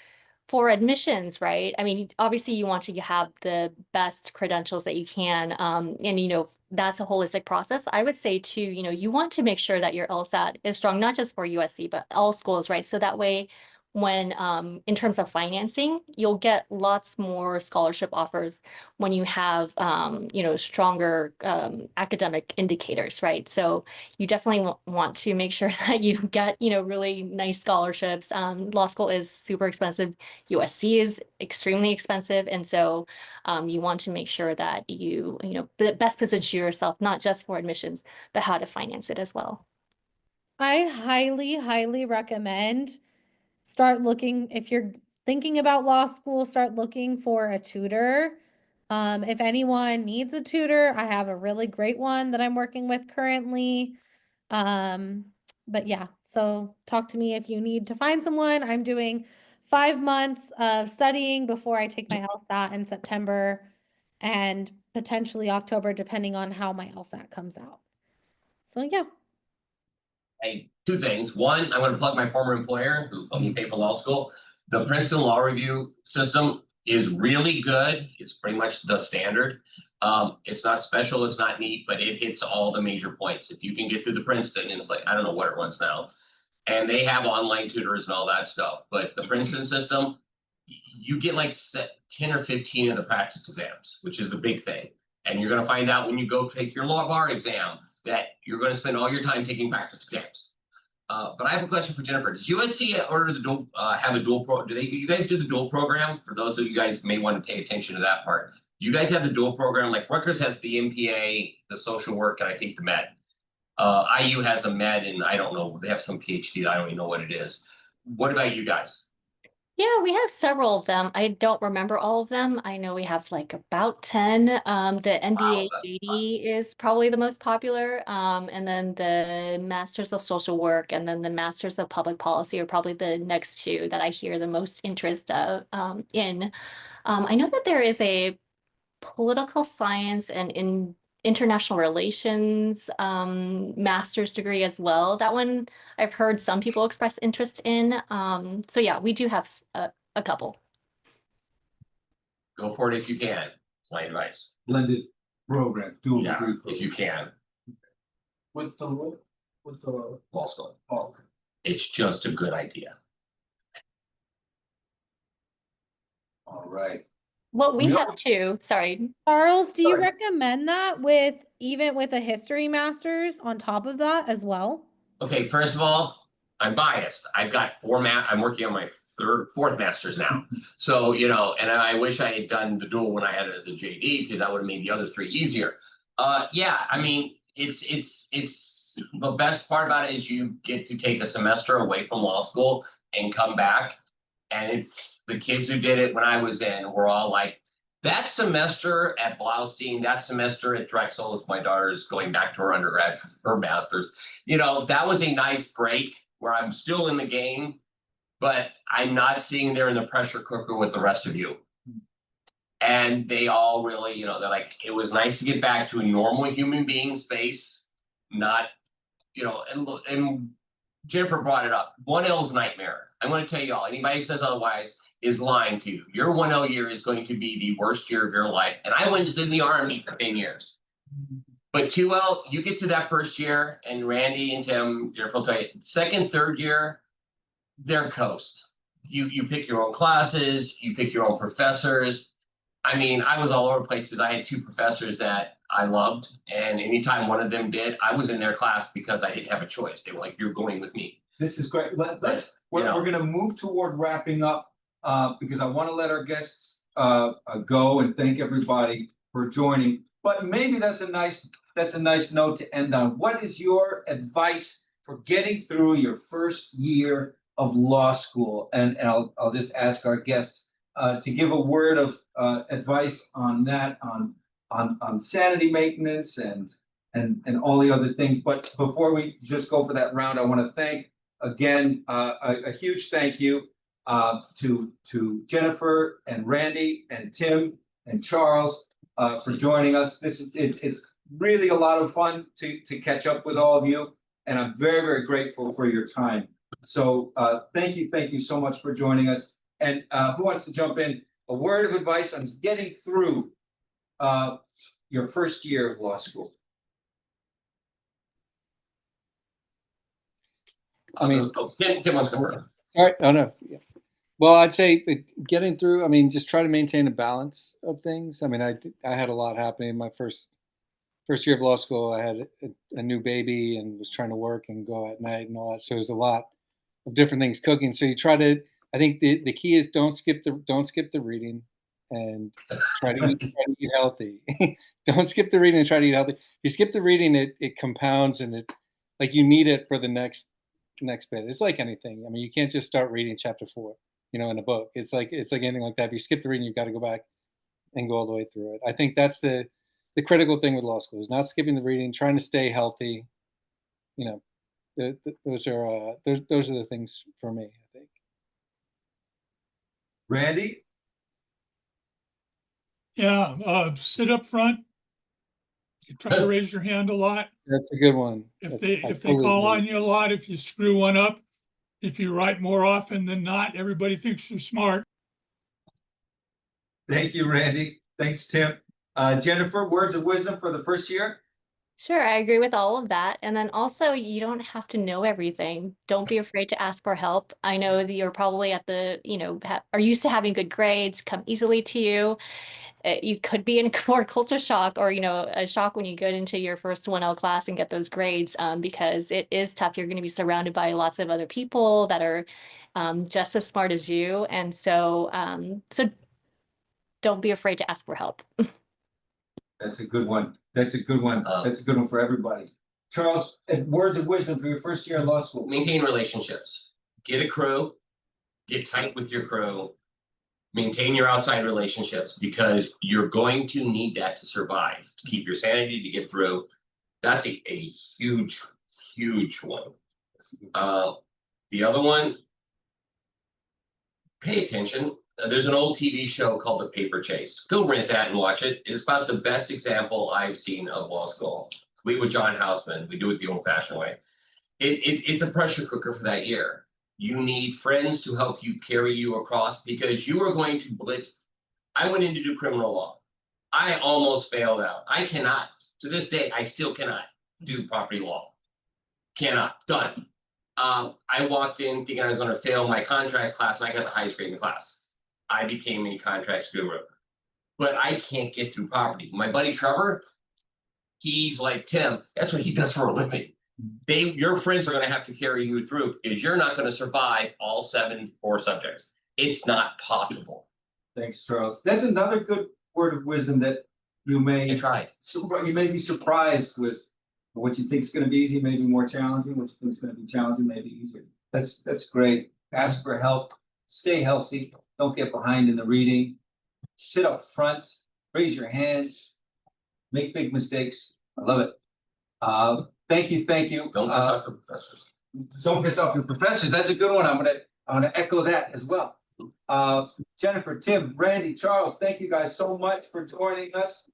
for admissions, right? I mean, obviously you want to have the best credentials that you can. And, that's a holistic process. I would say too, you want to make sure that your LSAT is strong, not just for USC, but all schools, right? So that way, when in terms of financing, you'll get lots more scholarship offers when you have stronger academic indicators, right? So you definitely want to make sure that you get really nice scholarships. Law school is super expensive. USC is extremely expensive, and so you want to make sure that you best position yourself not just for admissions, but how to finance it as well. I highly recommend start looking, if you're thinking about law school, start looking for a tutor. If anyone needs a tutor, I have a really great one that I'm working with currently. But yeah, so talk to me if you need to find someone. I'm doing 5 months of studying before I take my LSAT in September and potentially October, depending on how my LSAT comes out. So yeah. Hey, two things. One, I'm going to plug my former employer who helped me pay for law school. The Princeton Law Review system is really good. It's pretty much the standard. It's not special, it's not neat, but it hits all the major points. If you can get through the Princeton, and it's like, I don't know what it runs now. And they have online tutors and all that stuff. But the Princeton system, you get like 10 or 15 of the practice exams, which is the big thing. And you're going to find out when you go take your law bar exam that you're going to spend all your time taking practice exams. But I have a question for Jennifer. Does USC order the dual have a dual pro? You guys do the dual program? For those of you guys may want to pay attention to that part. Do you guys have the dual program? Like Rutgers has the MPA, the social work, and I think the med. IU has a med, and I don't know. They have some PhD. I don't even know what it is. What about you guys? Yeah, we have several of them. I don't remember all of them. I know we have like about 10. The MBA JD is probably the most popular. And then the Masters of Social Work and then the Masters of Public Policy are probably the next two that I hear the most interest in. I know that there is a political science and international relations master's degree as well. That one I've heard some people express interest in. So yeah, we do have a couple. Go for it if you can. It's my advice. Blended program, dual Yeah, degree if you program. can, With the law school. oh, It's just a good idea. all right. Well, we We have two. Sorry. Charles, do you Sorry. recommend that even with a history master's on top of that as well? Okay, first of all, I'm biased. I've got I'm working on my fourth master's now. So, you know, and I wish I had done the dual when I had the JD, because that would have made the other three easier. Yeah, I mean, it's the best part about it is you get to take a semester away from law school and come back. And the kids who did it when I was in were all like, that semester at Blaustein, that semester at Drexel, as my daughter's going back to her undergrad for her master's, you know, that was a nice break where I'm still in the game, but I'm not sitting there in the pressure cooker with the rest of you. And they all really, you know, they're like, it was nice to get back to a normal human being space, not, you know, and Jennifer brought it up. 1L's nightmare. I'm going to tell you all, anybody who says otherwise is lying to you. Your 1L year is going to be the worst year of your life. And I went in the Army for 10 years. But 2L, you get to that first year, and Randy and Tim, Jennifer will tell you, second, third year, they're coast. You pick your own classes, you pick your own professors. I mean, I was all over the place because I had two professors that I loved. And anytime one of them did, I was in their class because I didn't have a choice. They were like, you're going with me. This is great. We're gonna move toward wrapping up because I want to let our guests go and thank everybody for joining. But maybe that's a nice note to end on. What is your advice for getting through your first year of law school? And I'll just ask our guests to give a word of advice on that, on sanity maintenance and all the other things. But before we just go for that round, I want to thank again a huge thank you to Jennifer and Randy and Tim and Charles for joining us. It's really a lot of fun to catch up with all of you, and I'm very, very grateful for your time. So thank you so much for joining us. And who wants to jump in? A word of advice on getting through your first year of law school. I mean, Tim wants to go first. Sorry, oh no. Yeah. Well, I'd say getting through. I mean, just try to maintain a balance of things. I mean, I had a lot happening in my first year of law school. I had a new baby and was trying to work and go at night and all that. So there's a lot of different things cooking. So you try to. I think the key is don't skip the reading, and try to eat healthy. Don't skip the reading and try to eat healthy. If you skip the reading, it compounds, and it like you need it for the next bit. It's like anything. I mean, you can't just start reading chapter 4, you know, in a book. It's like anything like that. If you skip the reading, you've got to go back and go all the way through it. I think that's the critical thing with law school is not skipping the reading, trying to stay healthy. You know, those are the things for me, I think. Randy? Yeah, sit up front. You try to raise your hand a lot. That's a good one. If they call on you a lot, if you screw one up, if you write more often than not, everybody thinks you're smart. Thank you, Randy. Thanks, Tim. Jennifer, words of wisdom for the first year? Sure, I agree with all of that. And then also, you don't have to know everything. Don't be afraid to ask for help. I know that you're probably at the, you know, are used to having good grades, come easily to you. You could be in more culture shock or, you know, a shock when you get into your first 1L class and get those grades because it is tough. You're going to be surrounded by lots of other people that are just as smart as you. And so, don't be afraid to ask for help. That's a good one. That's a good one. That's a good one for everybody. Charles, words of wisdom for your first year in law school. Maintain relationships. Get a crew. Get tight with your crew. Maintain your outside relationships because you're going to need that to survive, to keep your sanity, to get through. That's a huge, huge one. The other one, pay attention. there's an old TV show called The Paper Chase. Go rent that and watch it. It's about the best example I've seen of law school. We with John Houseman, we do it the old-fashioned way. It's a pressure cooker for that year. You need friends to help you carry you across because you are going to blitz. I went in to do criminal law. I almost failed out. I cannot, to this day, I still cannot do property law. Cannot, done. I walked in thinking I was going to fail my contracts class, and I got the highest grade in the class. I became a contracts guru, but I can't get through property. My buddy Trevor, he's like Tim. That's what he does for a living. Your friends are going to have to carry you through because you're not going to survive all 7 core subjects. It's not possible. Thanks, Charles. That's another good word of wisdom that you may be surprised with what you think is going to be easy, maybe more challenging. What you think is going to be challenging, maybe easier. That's great. Ask for help. Stay healthy. Don't get behind in the reading. Sit up front. Raise your hands. Make big mistakes. I love it. Thank you. Don't piss off your professors. Don't piss off your professors. That's a good one. I'm gonna echo that as well. Jennifer, Tim, Randy, Charles, thank you guys so much for joining us.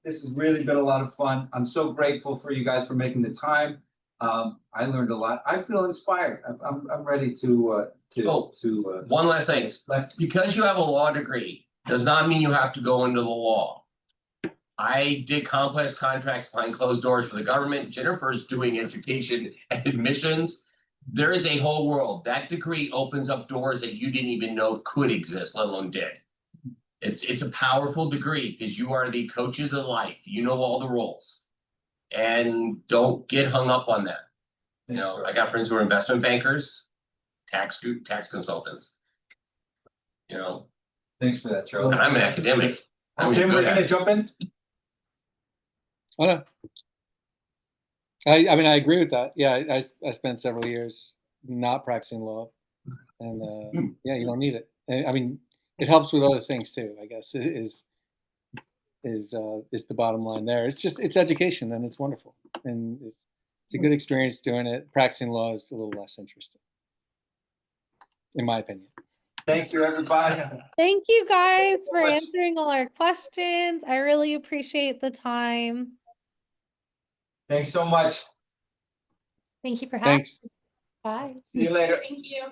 This has really been a lot of fun. I'm so grateful for you guys for making the time. I learned a lot. I feel inspired. I'm ready to One last thing. Because you have a law degree does not mean you have to go into the law. I did complex contracts behind closed doors for the government. Jennifer's doing education and admissions. There is a whole world. That degree opens up doors that you didn't even know could exist, let alone did. It's a powerful degree because you are the coaches of life. You know all the roles. And don't get hung up on that. You know, I got friends who are investment bankers, tax consultants. You know. Thanks for that, Charles. And I'm an academic. Tim, we're gonna jump in. Oh, no. I mean, I agree with that. Yeah, I spent several years not practicing law, and yeah, you don't need it. And, I mean, it helps with other things too. I guess is the bottom line there. It's education, and it's wonderful, and it's a good experience doing it. Practicing law is a little less interesting, in my opinion. Thank you, everybody. Thank you guys for answering all our questions. I really appreciate the time. Thanks so much. Thank you for having Thanks. us. Bye. See you later. Thank you.